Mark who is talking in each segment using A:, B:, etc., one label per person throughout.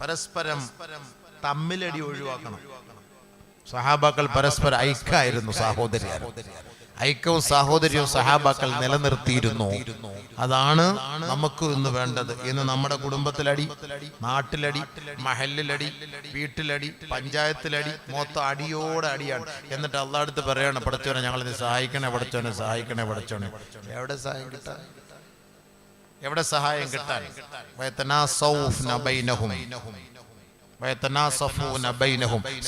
A: പരസ്പരം തമ്മിലടി ഒഴിവാക്കണം. സഹാബാക്കൾ പരസ്പരം ഐക്യമായിരുന്നു, സഹോദരിയായിരുന്നു. ഐക്യവും സാഹോദര്യവും സഹാബാക്കൾ നിലനിർത്തിയിരുന്നു. അതാണ് നമുക്ക് ഇന്ന് വേണ്ടത്. ഇന്ന് നമ്മുടെ കുടുംബത്തിലടി, നാട്ടിലടി, മഹല്ലിലടി, വീട്ടിലടി, പഞ്ചായത്തിലടി, മൊത്തം അടിയോടെ അടിയാണ്. എന്നിട്ട് അള്ളാഹ് അടുത്ത് പറയാണ്, പടച്ചോനെ ഞങ്ങളിത് സഹായിക്കണേ, പടച്ചോനെ സഹായിക്കണേ, പടച്ചോനെ. എവിടെ സഹായം കിട്ടാൻ? എവിടെ സഹായം കിട്ടാൻ?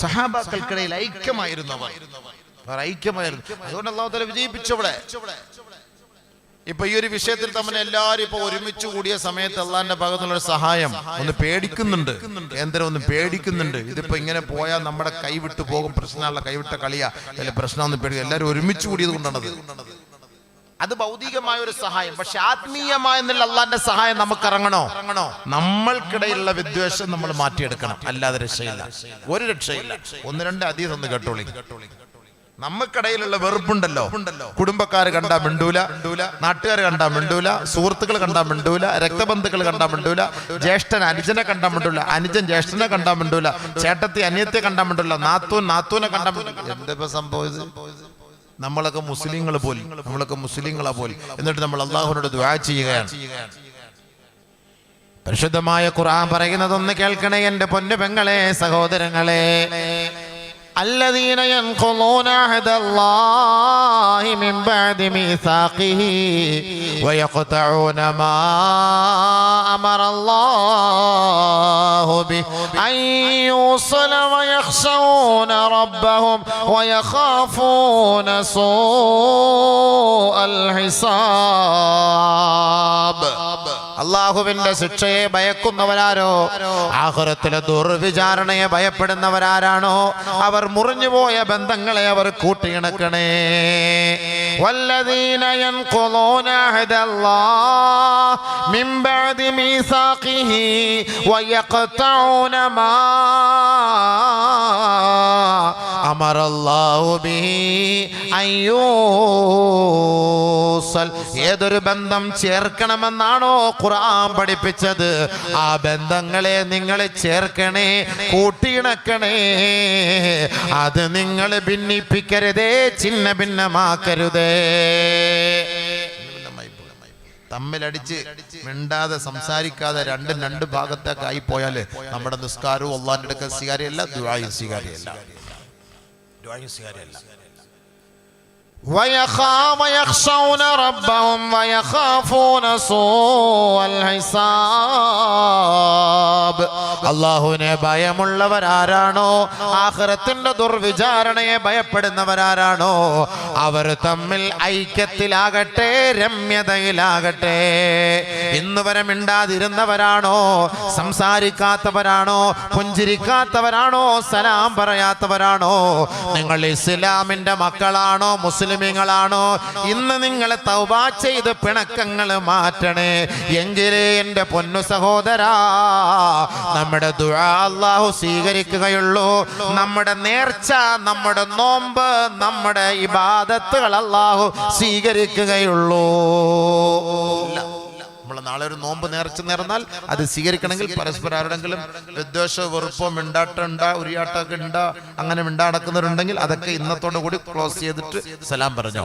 A: സഹാബാക്കൾക്കിടയിൽ ഐക്യമായിരുന്നു, ഐക്യമായിരുന്നു. അതുകൊണ്ട് അല്ലാഹു തആല വിജയിപ്പിച്ചവിടെ. ഇപ്പൊ ഈ ഒരു വിഷയത്തിൽ തമ്മിൽ എല്ലാവരും ഇപ്പൊ ഒരുമിച്ച് കൂടിയ സമയത്ത് അള്ളാഹിന്റെ ഭാഗത്തുള്ള സഹായം ഒന്ന് പേടിക്കുന്നുണ്ട്, കേന്ദ്രം ഒന്ന് പേടിക്കുന്നുണ്ട്. ഇതിപ്പോ ഇങ്ങനെ പോയാൽ നമ്മുടെ കൈവിട്ടു പോകും, പ്രശ്നമുള്ള കൈവിട്ട കളിയാ, അല്ലെ പ്രശ്നം ഒന്ന് പേടിക്കും. എല്ലാവരും ഒരുമിച്ച് കൂടിയത് കൊണ്ടാണത്. അത് ഭൗതികമായ ഒരു സഹായം. പക്ഷെ ആത്മീയമായ അള്ളാന്റെ സഹായം നമുക്ക് ഇറങ്ങണോ? നമ്മൾക്കിടയിലുള്ള വിദ്വേഷം നമ്മൾ മാറ്റിയെടുക്കണം, അല്ലാതെ രക്ഷയില്ല, ഒരു രക്ഷയില്ല. ഒന്ന് രണ്ട് ഹദീസ് ഒന്ന് കേട്ടോളി. നമുക്കിടയിലുള്ള വെറുപ്പുണ്ടല്ലോ, കുടുംബക്കാർ കണ്ടാ മിണ്ടൂല, നാട്ടുകാർ കണ്ടാ മിണ്ടൂല, സുഹൃത്തുക്കൾ കണ്ടാ മിണ്ടൂല, രക്തബന്ധുക്കൾ കണ്ടാ മിണ്ടൂല, ജ്യേഷ്ഠൻ അനുജനെ കണ്ടാ മിണ്ടൂല, അനുജൻ ജ്യേഷ്ഠനെ കണ്ടാ മിണ്ടൂല, ചേട്ടത്തി അനിയത്തെ കണ്ടാ മിണ്ടൂല, നാത്തൂനെ കണ്ടാ മിണ്ടൂല. എന്താ സംഭവിച്ചത്? നമ്മളൊക്കെ മുസ്ലിങ്ങളെ പോലും, എന്നിട്ട് നമ്മൾ അള്ളാഹുവിനോട് ദുആ ചെയ്യുകയാണ്. പരിശുദ്ധമായ ഖുർആൻ പറയുന്നതൊന്ന് കേൾക്കണേ എൻ്റെ പൊന്നു പെങ്ങളെ, സഹോദരങ്ങളെ. الذين ينقضون عهد الله من بعد ميثاقه ويقطعون ما أمر الله به أن يوصل ويخشون ربهم ويخافون سوء الحساب. അള്ളാഹുവിന്റെ ശിക്ഷയെ ഭയക്കുന്നവരാരോ, ആഖിറത്തിലെ ദുർവിചാരണയെ ഭയപ്പെടുന്നവരാരാണോ, അവർ മുറിഞ്ഞുപോയ ബന്ധങ്ങളെ അവർ കൂട്ടിയിണക്കണേ. വല്ലദീന യൻഖുദൂന അഹ്ദല്ലാഹ് മിൻ ബഅദി മീസാഖിഹി വയഖ്തഊന മാ അമറല്ലാഹു ബിഹി അയ്യൂസൽ. ഏതൊരു ബന്ധം ചേർക്കണമെന്നാണോ ഖുർആൻ പഠിപ്പിച്ചത്, ആ ബന്ധങ്ങളെ നിങ്ങൾ ചേർക്കണേ, കൂട്ടിയിണക്കണേ. അത് നിങ്ങൾ ഭിന്നിപ്പിക്കരുതേ, ചിന്ന ഭിന്നമാക്കരുതേ. തമ്മിലടിച്ച് മിണ്ടാതെ സംസാരിക്കാതെ രണ്ട് ഭാഗത്തേക്ക് ആയി പോയാല് നമ്മുടെ നിസ്കാരവും അള്ളാഹിന്റെ അടുക്കൽ സ്വീകാര്യമല്ല, ദുആയും സ്വീകാര്യമല്ല. ويخشون ربهم ويخافون سوء الحساب. അല്ലാഹുവിനെ ഭയമുള്ളവരാരാണോ, ആഖിറത്തിന്റെ ദുർവിചാരണയെ ഭയപ്പെടുന്നവരാരാണോ, അവർ തമ്മിൽ ഐക്യത്തിലാകട്ടെ, രമ്യതയിലാകട്ടെ. ഇന്ന് വരെ മിണ്ടാതിരുന്നവരാണോ, സംസാരിക്കാത്തവരാണോ, പുഞ്ചിരിക്കാത്തവരാണോ, സലാം പറയാത്തവരാണോ, നിങ്ങൾ ഇസ്ലാമിന്റെ മക്കളാണോ, മുസ്ലിമീങ്ങളാണോ, ഇന്ന് നിങ്ങളെ തൗബ ചെയ്ത് പിണക്കങ്ങൾ മാറ്റണേ. എങ്കിലേ എൻ്റെ പൊന്നു സഹോദരാ നമ്മുടെ ദുആ അല്ലാഹു സ്വീകരിക്കുകയുള്ളൂ. നമ്മുടെ നേർച്ച, നമ്മുടെ നോമ്പ്, നമ്മുടെ ഇബാദത്തുകൾ അല്ലാഹു സ്വീകരിക്കുകയുള്ളൂ. നമ്മൾ നാളെ ഒരു നോമ്പ് നേർച്ച നേർന്നാൽ അത് സ്വീകരിക്കണമെങ്കിൽ പരസ്പരം ആരുടെങ്കിലും വിദ്വേഷമോ വെറുപ്പോ ഉരിയാട്ടൊക്കെ അങ്ങനെ മിണ്ടാടക്കുന്നവരുണ്ടെങ്കിൽ അതൊക്കെ ഇന്നത്തോടു കൂടി ക്ലോസ് ചെയ്തിട്ട് സലാം പറഞ്ഞോ.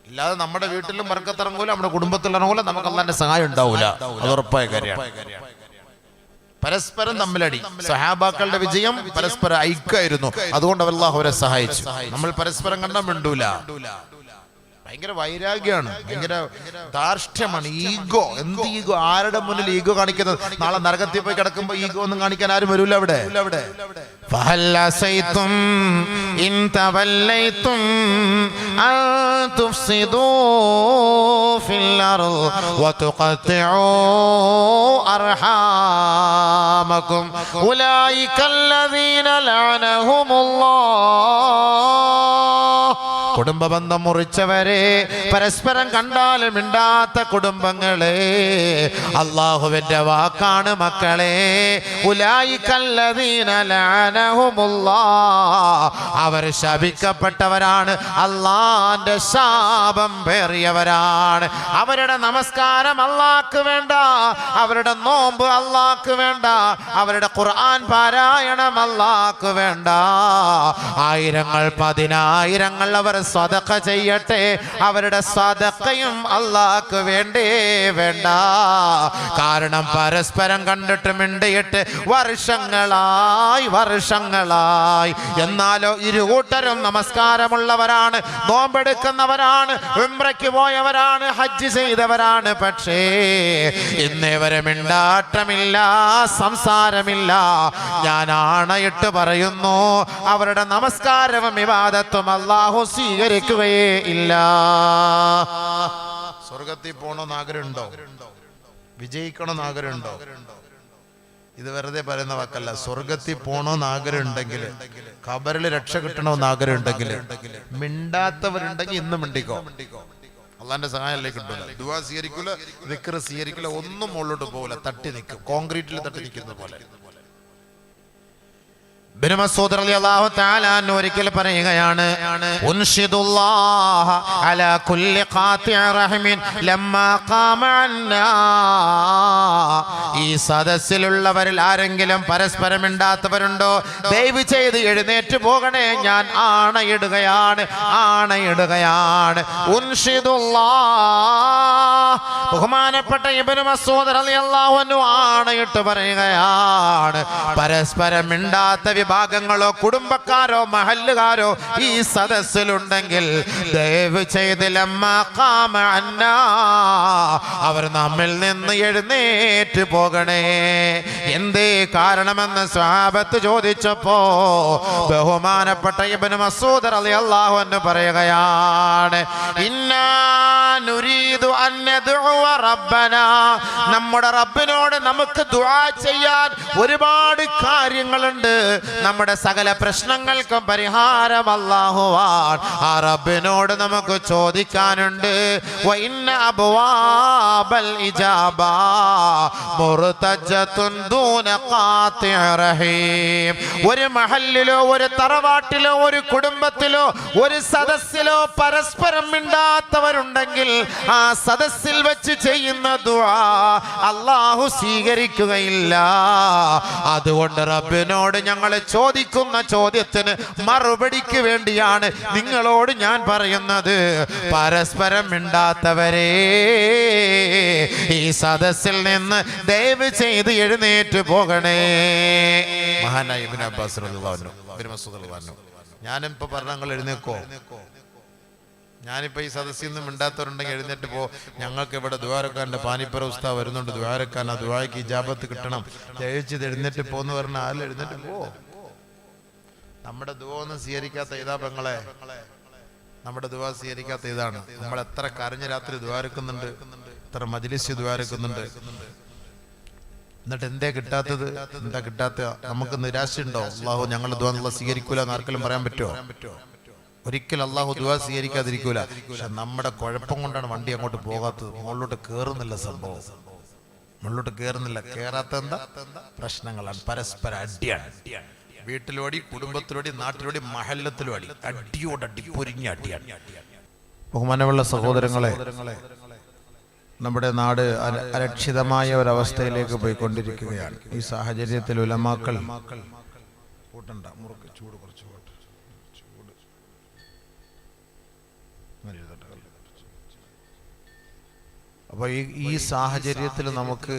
A: ഇല്ലാതെ നമ്മുടെ വീട്ടിലും ബർക്കത്തിറങ്ങൂല, നമ്മുടെ കുടുംബത്തിൽ ഇറങ്ങൂല, നമുക്ക് അല്ലാഹുവിന്റെ സഹായം ഉണ്ടാവൂല. അത് ഉറപ്പായ കാര്യമാണ്. പരസ്പരം തമ്മിലടി. സഹാബാക്കളുടെ വിജയം പരസ്പരം ഐക്യമായിരുന്നു. അതുകൊണ്ട് അല്ലാഹു അവരെ സഹായിച്ചു. നമ്മൾ പരസ്പരം കണ്ടാൽ മിണ്ടൂല. ഭയങ്കര വൈരാഗ്യമാണ്, ഭയങ്കര ധാർഷ്ട്യമാണ്, ഈഗോ. എന്ത് ഈഗോ? ആരുടെ മുന്നിൽ ഈഗോ കാണിക്കുന്നത്? നാളെ നരകത്തിൽ പോയി കിടക്കുമ്പോ ഈഗോ ഒന്നും കാണിക്കാൻ ആരും വരൂല അവിടെ. فهل عسيتم إن توليتم أن تفسدوا في الأرض وتقطعوا أرحامكم أولئك الذين لعنهم الله കുടുംബ ബന്ധം മുറിച്ചവരെ, പരസ്പരം കണ്ടാലും മിണ്ടാത്ത കുടുംബങ്ങളെ, അല്ലാഹുവിന്റെ വാക്കാണ് മക്കളെ. ഉലൈകല്ലദീന ലഅനഹുമുല്ലാഹ്, അവർ ശപിക്കപ്പെട്ടവരാണ്, അല്ലാഹുവിന്റെ ശാപം പേറിയവരാണ്. അവരുടെ നമസ്കാരം അല്ലാഹ്ക്ക് വേണ്ട, അവരുടെ നോമ്പ് അല്ലാഹ്ക്ക് വേണ്ട, അവരുടെ ഖുർആൻ പാരായണം അല്ലാഹ്ക്ക് വേണ്ട. ആയിരങ്ങൾ പതിനായിരങ്ങൾ അവർ സദഖ ചെയ്യട്ടെ, അവരുടെ സദഖയും അല്ലാഹ്ക്ക് വേണ്ടേ വേണ്ട. കാരണം പരസ്പരം കണ്ടിട്ട് മിണ്ടിയിട്ട് വർഷങ്ങളായി. എന്നാലോ ഇരുകൂട്ടരും നമസ്കാരമുള്ളവരാണ്, നോമ്പെടുക്കുന്നവരാണ്, ഉംറയ്ക്ക് പോയവരാണ്, ഹജ്ജ് ചെയ്തവരാണ്. പക്ഷേ ഇന്നേവരെ മിണ്ടാട്ടമില്ല, സംസാരമില്ല. ഞാൻ ആണയിട്ട് പറയുന്നു, അവരുടെ നമസ്കാരവും ഇബാദത്തും അല്ലാഹു സ്വീകരിക്കുകയേ ഇല്ല. സ്വർഗത്തിൽ പോകണമെന്ന് ആഗ്രഹമുണ്ടോ? വിജയിക്കണമെന്ന് ആഗ്രഹമുണ്ടോ? ഇത് വെറുതെ പറയുന്ന വാക്കല്ല. സ്വർഗത്തിൽ പോകണമെന്ന് ആഗ്രഹം ഉണ്ടെങ്കിൽ, ഖബറിൽ രക്ഷ കിട്ടണമെന്ന് ആഗ്രഹം ഉണ്ടെങ്കിൽ, മിണ്ടാത്തവരുണ്ടെങ്കിൽ ഇന്ന് മിണ്ടിക്കോ. അള്ളാന്റെ സഹായമല്ലേ കിട്ടൂല. ദുആ സ്വീകരിക്കൂല, ദിക്ർ സ്വീകരിക്കൂല, ഒന്നും മുകളിലോട്ട് പോകില്ല, തട്ടി നിൽക്കും, കോൺക്രീറ്റിൽ തട്ടി നിൽക്കുന്ന പോലെ. ഇബ്നു മസ്ഊദ് റളിയല്ലാഹു തആല അൻഹു ഒരിക്കൽ പറയുകയാണ്, ഉൻഷിദുല്ലാഹ അലാ കുല്ലി ഖാതിഅ റഹ്മിൻ ലമ്മാ ഖാമ അന്നാ. ഈ സദസ്സിലുള്ളവരിൽ ആരെങ്കിലും പരസ്പരം മിണ്ടാത്തവരുണ്ടോ? ദയവ് ചെയ്ത് എഴുന്നേറ്റ് പോകണേ. ഞാൻ ആണയിടുകയാണ്. ഉൻഷിദുല്ലാഹ്. ബഹുമാനപ്പെട്ട ഇബ്നു മസ്ഊദ് റളിയല്ലാഹു അൻഹു ആണയിട്ട് പറയുകയാണ്, പരസ്പരം മിണ്ടാത്ത വിഭാഗങ്ങളോ കുടുംബക്കാരോ മഹല്ലുകാരോ ഈ സദസ്സിലുണ്ടെങ്കിൽ ദയവ് ചെയ്ത് ലമ്മാ ഖാമ അന്നാ, അവർ നമ്മിൽ നിന്ന് എഴുന്നേറ്റ് പോകണേ. എന്തേ കാരണമെന്ന് സ്വഹാബത്ത് ചോദിച്ചപ്പോ ബഹുമാനപ്പെട്ട ഇബ്നു മസ്ഊദ് റളിയല്ലാഹു അൻഹു പറയുകയാണ്, ഇന്നാ നുരീദു അൻ നദ്ഉവ റബ്ബനാ. നമ്മുടെ റബ്ബിനോട് നമുക്ക് ദുആ ചെയ്യാൻ ഒരുപാട് കാര്യങ്ങളുണ്ട്. നമ്മുടെ സകല പ്രശ്നങ്ങൾക്കും പരിഹാരം അല്ലാഹുവാണ്. ആ റബ്ബിനോട് നമുക്ക് ചോദിക്കാനുണ്ട്. വഇന്ന അബ്വാബൽ ഇജാബ മുർതജത്തുൻ ദൂന ഖാതിഅ റഹീം. ഒരു മഹല്ലിലോ ഒരു തറവാട്ടിലോ ഒരു കുടുംബത്തിലോ ഒരു സദസ്സിലോ പരസ്പരം മിണ്ടാത്തവരുണ്ടെങ്കിൽ ആ സദസ്സിൽ വെച്ച് ചെയ്യുന്ന ദുആ അല്ലാഹു സ്വീകരിക്കുകയില്ല. അതുകൊണ്ട് റബ്ബിനോട് ഞങ്ങൾ ചോദിക്കുന്ന ചോദ്യത്തിന് മറുപടിക്ക് വേണ്ടിയാണ് നിങ്ങളോട് ഞാൻ പറയുന്നത്. പരസ്പരം മിണ്ടാത്തവരെ, ഈ സദസ്സിൽ നിന്ന് ദയവ് ചെയ്ത് എഴുന്നേറ്റ് പോകണേ. മഹാനായ ഇബ്നു അബ്ബാസ് റളിയല്ലാഹു അൻഹു, ഇബ്നു മസ്ഊദ് റളിയല്ലാഹു അൻഹു, ഞാനിപ്പോ പറഞ്ഞ നിങ്ങൾ എഴുന്നേക്കോ? ഞാനിപ്പോ ഈ സദസ്സിൽ നിന്ന് മിണ്ടാത്തവരുണ്ടെങ്കിൽ എഴുന്നേറ്റ് പോ. ഞങ്ങൾക്ക് ഇവിടെ ദുആരക്കാരൻ്റെ പാനിപ്പറ ഉസ്താദ് വരുന്നുണ്ട്, ദുആരക്കാൻ, ആ ദുആയ്ക്ക് ഇജാബത്ത് കിട്ടണം, ജയിച്ചത് എഴുന്നേറ്റ് പോന്ന് പറഞ്ഞ ആരും എഴുന്നേറ്റ് പോ. നമ്മുടെ ദുആ ഒന്നും സ്വീകരിക്കാത്ത ഇതാ പെങ്ങളെ, നമ്മുടെ ദുആ സ്വീകരിക്കാത്ത ഇതാണ്. നമ്മൾ എത്ര കരഞ്ഞ രാത്രി ദുആരക്കുന്നുണ്ട്, എത്ര മജ്ലിസ് ദുആരക്കുന്നുണ്ട്. എന്നിട്ട് എന്തേ കിട്ടാത്തത്? എന്താ കിട്ടാത്ത? നമുക്ക് നിരാശയുണ്ടോ? അല്ലാഹു ഞങ്ങളുടെ ദുആ അല്ലാഹു സ്വീകരിക്കൂല എന്ന് ആർക്കെങ്കിലും പറയാൻ പറ്റുമോ? ഒരിക്കലും അല്ലാഹു ദുആ സ്വീകരിക്കാതിരിക്കൂല. പക്ഷെ നമ്മുടെ കുഴപ്പം കൊണ്ടാണ് വണ്ടി അങ്ങോട്ട് പോകാത്തത്. മുകളിലോട്ട് കയറുന്നില്ല. സംഭവം മുകളിലോട്ട് കയറുന്നില്ല. കയറാത്ത എന്താ? പ്രശ്നങ്ങളാണ്, പരസ്പര അടിയാണ്. വീട്ടിലോടി, കുടുംബത്തിലോടി, നാട്ടിലോടി, മഹല്ലത്തിലോടി, അടിയോടടി, പൊരിഞ്ഞ അടിയാണ്. ബഹുമാനമുള്ള സഹോദരങ്ങളെ, നമ്മുടെ നാട് അരക്ഷിതമായ ഒരവസ്ഥയിലേക്ക് പോയിക്കൊണ്ടിരിക്കുകയാണ്. ഈ സാഹചര്യത്തിൽ ഉലമാക്കൾ കൂട്ടണ്ട, മുറുക്ക് ചൂട് കുറച്ച് അപ്പോൾ ഈ സാഹചര്യത്തിൽ നമുക്ക്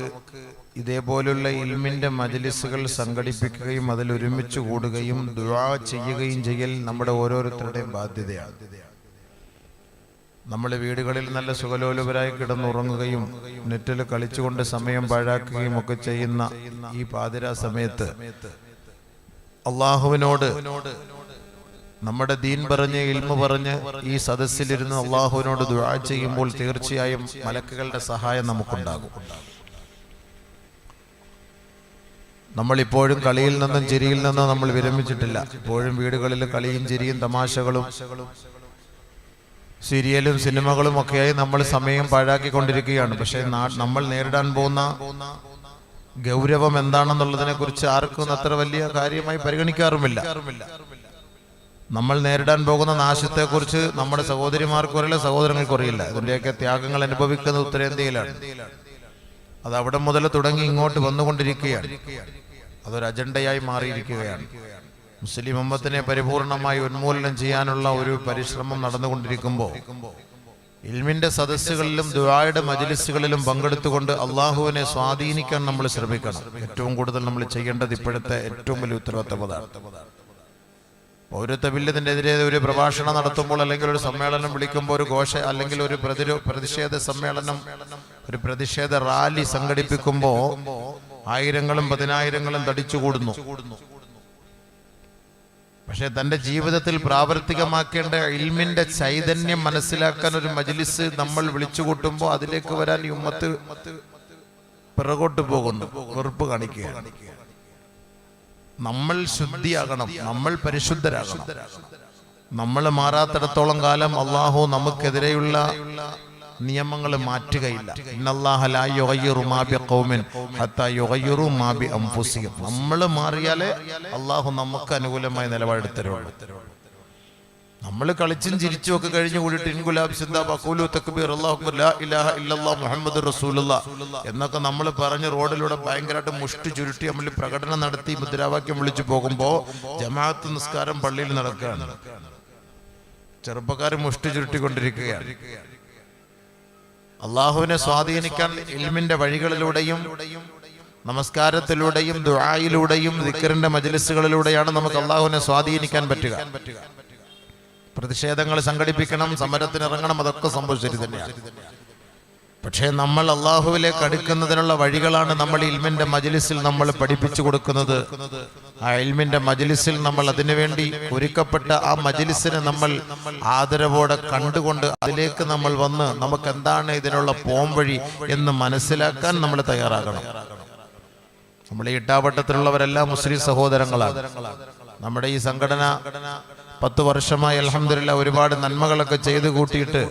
A: ഇതേപോലുള്ള ഇൽമിൻ്റെ മജ്ലിസുകൾ സംഘടിപ്പിക്കുകയും അതിൽ ഒരുമിച്ച് കൂടുകയും ദുആ ചെയ്യുകയും ചെയ്യൽ നമ്മുടെ ഓരോരുത്തരുടെയും ബാധ്യതയാണ്. നമ്മുടെ വീടുകളിൽ നല്ല സുഖലോലുപരായി കിടന്നുറങ്ങുകയും നെറ്റിൽ കളിച്ചുകൊണ്ട് സമയം പാഴാക്കുകയും ഒക്കെ ചെയ്യുന്ന ഈ പാതിരാ സമയത്ത് അള്ളാഹുവിനോട് നമ്മുടെ ദീൻ പറഞ്ഞ്, ഇൽമു പറഞ്ഞ് ഈ സദസ്സിലിരുന്ന് അള്ളാഹുവിനോട് ദുആ ചെയ്യുമ്പോൾ തീർച്ചയായും മലക്കുകളുടെ സഹായം നമുക്കുണ്ടാകും. നമ്മളിപ്പോഴും കളിയിൽ നിന്നും ചിരിയിൽ നിന്നും നമ്മൾ വിരമിച്ചിട്ടില്ല. ഇപ്പോഴും വീടുകളിൽ കളിയും ചിരിയും തമാശകളും സീരിയലും സിനിമകളും ഒക്കെയായി നമ്മൾ സമയം പാഴാക്കിക്കൊണ്ടിരിക്കുകയാണ്. പക്ഷേ നമ്മൾ നേരിടാൻ പോകുന്ന ഗൗരവം എന്താണെന്നുള്ളതിനെ കുറിച്ച് ആർക്കും അത്ര വലിയ കാര്യമായി പരിഗണിക്കാറുമില്ല. നമ്മൾ നേരിടാൻ പോകുന്ന നാശത്തെക്കുറിച്ച് നമ്മുടെ സഹോദരിമാർക്ക് അറിയില്ല, സഹോദരങ്ങൾക്ക് അറിയില്ല. ഇതിന്റെയൊക്കെ ത്യാഗങ്ങൾ അനുഭവിക്കുന്നത് ഉത്തരേന്ത്യയിലാണ്. അത് അവിടെ മുതൽ തുടങ്ങി ഇങ്ങോട്ട് വന്നുകൊണ്ടിരിക്കുകയാണ്. അതൊരു അജണ്ടയായി മാറിയിരിക്കുകയാണ്. മുസ്ലിം ഉമ്മത്തിനെ പരിപൂർണമായി ഉന്മൂലനം ചെയ്യാനുള്ള ഒരു പരിശ്രമം നടന്നുകൊണ്ടിരിക്കുമ്പോൾ ഇൽമിന്റെ സദസ്സുകളിലും ദുആയുടെ മജ്ലിസുകളിലും പങ്കെടുത്തുകൊണ്ട് അള്ളാഹുവിനെ സ്വാധീനിക്കാൻ നമ്മൾ ശ്രമിക്കണം. ഏറ്റവും കൂടുതൽ നമ്മൾ ചെയ്യേണ്ടത് ഇപ്പോഴത്തെ ഏറ്റവും വലിയ ഉത്തരവാദിത്തമാണ്. പൗരത്വ ബില്ലിനെതിരെ ഒരു പ്രഭാഷണം നടത്തുമ്പോൾ അല്ലെങ്കിൽ ഒരു സമ്മേളനം വിളിക്കുമ്പോൾ ഒരു അല്ലെങ്കിൽ ഒരു പ്രതിഷേധ സമ്മേളനം, ഒരു പ്രതിഷേധ റാലി സംഘടിപ്പിക്കുമ്പോൾ ആയിരങ്ങളും പതിനായിരങ്ങളും തടിച്ചുകൂടുന്നു. പക്ഷെ തന്റെ ജീവിതത്തിൽ പ്രാവർത്തികമാക്കേണ്ട ഇൽമിന്റെ ചൈതന്യം മനസ്സിലാക്കാൻ ഒരു മജ്ലിസ് നമ്മൾ വിളിച്ചുകൂട്ടുമ്പോൾ അതിലേക്ക് വരാൻ ഈ ഉമ്മത്ത് പിറകോട്ട് പോകുന്നു, വെറുപ്പ് കാണിക്കുകയാണ്. നമ്മൾ ശുദ്ധിയാകണം, നമ്മൾ പരിശുദ്ധരാകണം. നമ്മൾ മാറാത്തിടത്തോളം കാലം അള്ളാഹു നമുക്കെതിരെയുള്ള നിയമങ്ങൾ മാറ്റുകയില്ല. ഇന്നല്ലാഹ ലാ യുഗയ്യിറു മാ ബിഖൗമിൻ ഹത്താ യുഗയ്യിറു മാ ബി അൻഫുസിഹിം. നമ്മൾ മാറിയാലേ അള്ളാഹു നമുക്ക് അനുകൂലമായ നിലപാടെടുത്തരുള്ളൂ. നമ്മൾ കളിച്ചും ചിരിച്ചും ഒക്കെ കഴിഞ്ഞു കൂടിയിട്ട് ഇൻകുലാബ് സിന്ദാബ് അഖൂലു തക്ബീർ അല്ലാഹു അക്ബർ ലാ ഇലാഹ ഇല്ലല്ലാഹു മുഹമ്മദുർ റസൂലുള്ളാഹ് എന്നൊക്കെ നമ്മൾ പറഞ്ഞ് റോഡിലൂടെ ഭയങ്കരമായിട്ട് മുഷ്ടി ചുരുട്ടി നമ്മൾ പ്രകടനം നടത്തി മുദ്രാവാക്യം വിളിച്ചു പോകുമ്പോൾ ജമാഅത്ത് നിസ്കാരം പള്ളിയിൽ നടക്കുകയാണ്. ചെറുപ്പക്കാർ മുഷ്ടി ചുരുട്ടിക്കൊണ്ടിരിക്കുകയാണ്. അള്ളാഹുവിനെ സ്വാധീനിക്കാൻ ഇൽമിന്റെ വഴികളിലൂടെയും നമസ്കാരത്തിലൂടെയും ദുആയിലൂടെയും ദിക്റിന്റെ മജ്ലിസുകളിലൂടെയാണ് നമുക്ക് അള്ളാഹുവിനെ സ്വാധീനിക്കാൻ പറ്റുക. പ്രതിഷേധങ്ങൾ സംഘടിപ്പിക്കണം, സമരത്തിനിറങ്ങണം, അതൊക്കെ സംഭവിച്ചത് തന്നെയാണ്. പക്ഷേ നമ്മൾ അള്ളാഹുവിലേക്ക് അടുക്കുന്നതിനുള്ള വഴികളാണ് നമ്മൾ ഇൽമിന്റെ മജ്ലിസിൽ നമ്മൾ പഠിപ്പിച്ചു കൊടുക്കുന്നത്. ആ ഇൽമിന്റെ മജ്ലിസിൽ നമ്മൾ അതിനുവേണ്ടി ഒരുക്കപ്പെട്ട ആ മജ്ലിസിനെ നമ്മൾ ആദരവോടെ കണ്ടുകൊണ്ട് അതിലേക്ക് നമ്മൾ വന്ന് നമുക്ക് എന്താണ് ഇതിനുള്ള പോംവഴി എന്ന് മനസ്സിലാക്കാൻ നമ്മൾ തയ്യാറാകണം. നമ്മൾ ഈ ഇട്ടാവട്ടത്തിലുള്ളവരെല്ലാം മുസ്ലിം സഹോദരങ്ങളാണ്. നമ്മുടെ ഈ സംഘടന 10 വർഷമായി അൽഹംദുലില്ലാഹ് ഒരുപാട് നന്മകളൊക്കെ ചെയ്തു കൂട്ടിയിട്ട്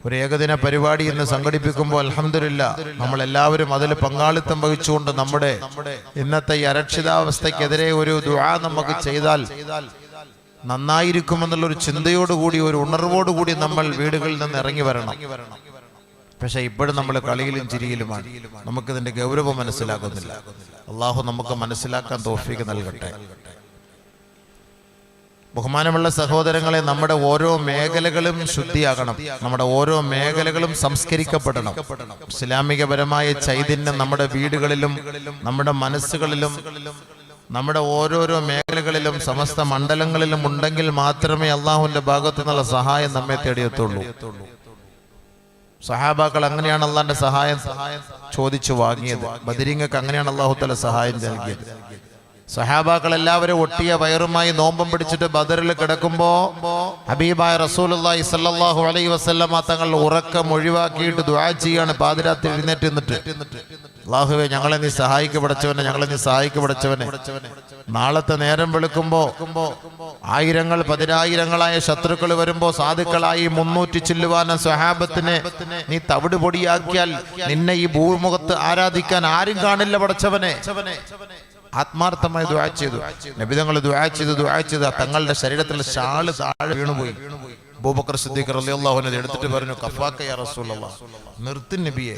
A: ഒരു ഏകദിന പരിപാടി ഇന്ന് സംഘടിപ്പിക്കുമ്പോൾ അൽഹംദുലില്ലാഹ് നമ്മളെല്ലാവരും അതിൽ പങ്കാളിത്തം വഹിച്ചുകൊണ്ട് നമ്മുടെ ഇന്നത്തെ ഈ അരക്ഷിതാവസ്ഥയ്ക്കെതിരെ ഒരു ദുആ നമുക്ക് ചെയ്താൽ നന്നായിരിക്കുമെന്നുള്ളൊരു ചിന്തയോടുകൂടി, ഒരു ഉണർവോടുകൂടി നമ്മൾ വീടുകളിൽ നിന്ന് ഇറങ്ങി വരണം. പക്ഷെ ഇപ്പോഴും നമ്മൾ കളിയിലും ചിരിയിലുമാണ്. നമുക്കിതിന്റെ ഗൗരവം മനസ്സിലാക്കുന്നില്ല. അള്ളാഹു നമുക്ക് മനസ്സിലാക്കാൻ തൗഫീഖ് നൽകട്ടെ. ബഹുമാനമുള്ള സഹോദരങ്ങളെ, നമ്മുടെ ഓരോ മേഖലകളും ശുദ്ധിയാകണം. നമ്മുടെ ഓരോ മേഖലകളും സംസ്കരിക്കപ്പെടണം. ഇസ്ലാമികപരമായ ചൈതന്യം നമ്മുടെ വീടുകളിലും നമ്മുടെ മനസ്സുകളിലും നമ്മുടെ ഓരോരോ മേഖലകളിലും സമസ്ത മണ്ഡലങ്ങളിലും ഉണ്ടെങ്കിൽ മാത്രമേ അള്ളാഹുവിന്റെ ഭാഗത്തു നിന്നുള്ള സഹായം നമ്മെ തേടിയെത്തുള്ളൂ. സഹാബാക്കൾ അങ്ങനെയാണ് അള്ളാന്റെ സഹായം ചോദിച്ചു വാങ്ങിയത്. ബദരീങ്ങൾക്ക് അങ്ങനെയാണ് അള്ളാഹു തആല സഹായം നൽകിയത്. സഹാബാക്കൾ എല്ലാവരും ഒട്ടിയ വയറുമായി നോമ്പം പിടിച്ചിട്ട് ബദറിൽ കിടക്കുമ്പോ ഹബീബായ റസൂലുള്ളാഹി സ്വല്ലല്ലാഹു അലൈഹി വസല്ലമ തങ്ങൾ ഉറക്കം ഒഴിവാക്കിയിട്ട് ദുആ ചെയ്യാണ്. പാതിരാത്രി എഴുന്നേറ്റ് നിന്നിട്ട്, അല്ലാഹുവേ ഞങ്ങളെ നീ സഹായിക്കപ്പെടച്ചവനെ, ഞങ്ങളെ നീ സഹായിക്കപ്പെടച്ചവനെ. നാളത്തെ നേരം വെളുക്കുമ്പോ ആയിരങ്ങൾ പതിനായിരങ്ങളായ ശത്രുക്കൾ വരുമ്പോ സാധുക്കളായി 300 ചില്ലുവാന സ്വഹാബത്തിനെ നീ തവിട് പൊടിയാക്കിയാൽ നിന്നെ ഈ ഭൂമുഖത്ത് ആരാധിക്കാൻ ആരും കാണില്ല പടച്ചവനെ. ആത്മാർത്ഥമായി ദുആ ചെയ്തു. നബി തങ്ങൾ ദുആ ചെയ്ത് തങ്ങളുടെ ശരീരത്തിലെ ഷാള് താഴെ വീണുപോയി. അബൂബക്കർ സിദ്ദീഖ് റളിയല്ലാഹു അൻഹു എടുത്തിട്ട് പറഞ്ഞു, കഫാക യാ റസൂലല്ലാഹ്, നിർത്ത് നബിയെ,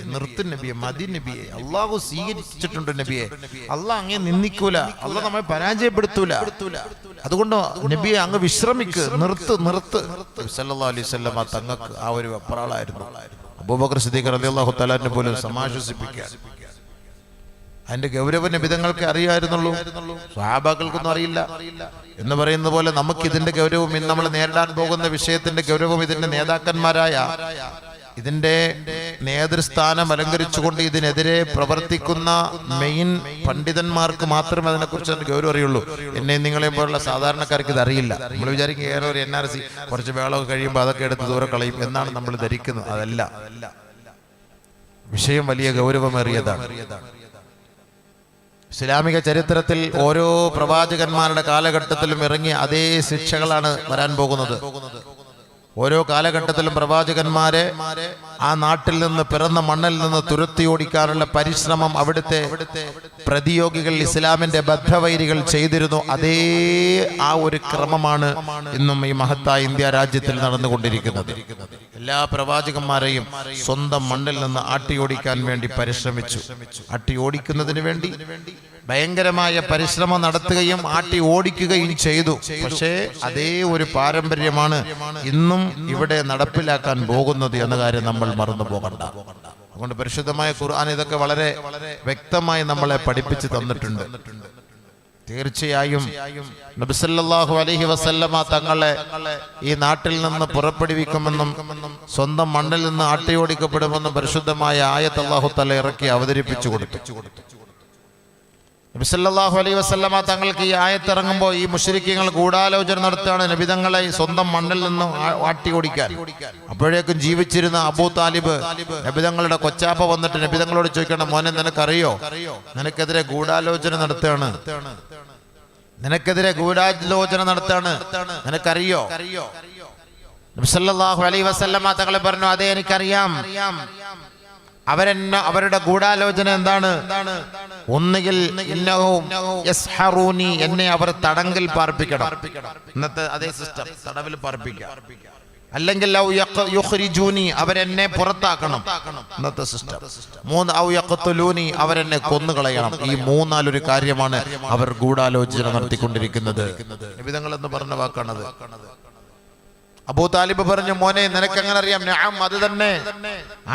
A: മതി നബിയെ, അല്ലാഹു സ്വീകരിച്ചിട്ടുണ്ട് നബിയെ. അല്ലാഹ് അങ്ങേ നിന്ദിക്കൂല, അല്ലാഹ് നമ്മെ പരാജയപ്പെടുത്തൂല. അതുകൊണ്ട് നബിയെ അങ്ങ് വിശ്രമിക്ക്, നിർത്ത്. സല്ലല്ലാഹു അലൈഹി വസല്ലം തങ്ങൾക്ക് ആ ഒരു വെപ്രാളായിരുന്നു. അബൂബക്കർ സിദ്ദീഖ് റളിയല്ലാഹു തആല അൻഹു പോലും സമാശ്വസിപ്പിക്കാൻ അതിന്റെ ഗൗരവ നബിതങ്ങൾക്ക് അറിയായിരുന്നുള്ളൂ, സ്വഹാബാക്കൾക്കൊന്നും അറിയില്ല. എന്ന് പറയുന്ന പോലെ നമുക്ക് ഇതിന്റെ ഗൗരവം, ഇന്ന് നമ്മൾ നേരിടാൻ പോകുന്ന വിഷയത്തിന്റെ ഗൗരവം ഇതിന്റെ നേതാക്കന്മാരായ, ഇതിന്റെ നേതൃസ്ഥാനം അലങ്കരിച്ചുകൊണ്ട് ഇതിനെതിരെ പ്രവർത്തിക്കുന്ന മെയിൻ പണ്ഡിതന്മാർക്ക് മാത്രമേ അതിനെക്കുറിച്ച് ഗൗരവം അറിയുള്ളൂ. എന്നെ നിങ്ങളെ പോലുള്ള സാധാരണക്കാർക്ക് ഇത് അറിയില്ല. നമ്മൾ വിചാരിക്കും ഏറെ ഒരു NRC കുറച്ച് വേളമൊക്കെ കഴിയുമ്പോൾ അതൊക്കെ എടുത്ത് ദൂരെ കളയും എന്നാണ് നമ്മൾ ധരിക്കുന്നത്. അതല്ല, വിഷയം വലിയ ഗൗരവമേറിയതാണ്. ഇസ്ലാമിക ചരിത്രത്തിൽ ഓരോ പ്രവാചകന്മാരുടെ കാലഘട്ടത്തിലും ഇറങ്ങിയ അതേ ശിക്ഷകളാണ് വരാൻ പോകുന്നത്. ഓരോ കാലഘട്ടത്തിലും പ്രവാചകന്മാരെ ആ നാട്ടിൽ നിന്ന്, പിറന്ന മണ്ണിൽ നിന്ന് തുരത്തി ഓടിക്കാനുള്ള പരിശ്രമം അവിടുത്തെ പ്രതിയോഗികൾ, ഇസ്ലാമിന്റെ ബദ്ധവൈരികൾ ചെയ്തിരുന്നു. അതേ ആ ഒരു ക്രമമാണ് ഇന്നും ഈ മഹത്തായ ഇന്ത്യ രാജ്യത്തിൽ നടന്നുകൊണ്ടിരിക്കുന്നത്. എല്ലാ പ്രവാചകന്മാരെയും സ്വന്തം മണ്ണിൽ നിന്ന് ആട്ടിയോടിക്കാൻ വേണ്ടി പരിശ്രമിച്ചു. ആട്ടി ഓടിക്കുന്നതിന് വേണ്ടി ഭയങ്കരമായ പരിശ്രമം നടത്തുകയും ആട്ടി ഓടിക്കുകയും ചെയ്തു. പക്ഷേ അതേ ഒരു പാരമ്പര്യമാണ് ഇന്നും ഇവിടെ നടപ്പിലാക്കാൻ പോകുന്നത് എന്ന കാര്യം നമ്മൾ മറന്നു പോകണ്ട. അതുകൊണ്ട് പരിശുദ്ധമായ ഖുർആൻ ഇതൊക്കെ വളരെ വ്യക്തമായി നമ്മളെ പഠിപ്പിച്ചു തന്നിട്ടുണ്ട്. തീർച്ചയായും നബി സല്ലല്ലാഹു അലൈഹി വസല്ലമ തങ്ങളെ ഈ നാട്ടിൽ നിന്ന് പുറപ്പെടുവിക്കുമെന്നും സ്വന്തം മണ്ണിൽ നിന്ന് ആട്ടിയോടിക്കപ്പെടുമെന്നും പരിശുദ്ധമായ ആയത്ത് അല്ലാഹു തആല ഇറക്കി അവതരിപ്പിച്ചു കൊടുത്തു. നബി സല്ലല്ലാഹു അലൈഹി വസല്ലമ തങ്ങൾക്ക് ഈ ആയത്ത് ഇറങ്ങുമ്പോൾ ഈ മുശ്രിക്കുകൾ ഗൂഢാലോചന നടത്തുകയാണ് നബി തങ്ങളെ സ്വന്തം മണ്ണിൽ നിന്ന് ആട്ടി ഓടിക്കാൻ. അപ്പോഴേക്കും ജീവിച്ചിരുന്ന അബൂ താലിബ് നബി തങ്ങളുടെ കൊച്ചാപ്പ വന്നിട്ട് നബി തങ്ങളോട് ചോദിക്കണം, മോനെ നിനക്കറിയോ, നിനക്കെതിരെ ഗൂഢാലോചന നടത്തുകയാണ്, നിനക്കറിയോ? നബി സല്ലല്ലാഹു അലൈഹി വസല്ലമ തങ്ങൾ പറഞ്ഞു, അതെ എനിക്കറിയാം. അവരുടെ ഗൂഢാലോചന എന്താണ്? ഒന്നുകിൽ എന്നെ അവർ തടങ്കിൽ പാർപ്പിക്കണം, ഇന്നത്തെ അതേ സിസ്റ്റം, തടവിൽ പാർപ്പിക്കുക. അല്ലെങ്കിൽ അവരെന്നെ പുറത്താക്കണം, ഇന്നത്തെ സിസ്റ്റം. അവരെന്നെ കൊന്നുകളയണം. ഈ മൂന്നാലൊരു കാര്യമാണ് അവർ ഗൂഢാലോചന നടത്തിക്കൊണ്ടിരിക്കുന്നത്. നിബിധങ്ങൾ എന്ന് പറഞ്ഞ വാക്കാണത്. അബൂ താലിബ് പറഞ്ഞു, മോനെ നിനക്ക് എങ്ങനെ അറിയാം? നഅം, അത് തന്നെ.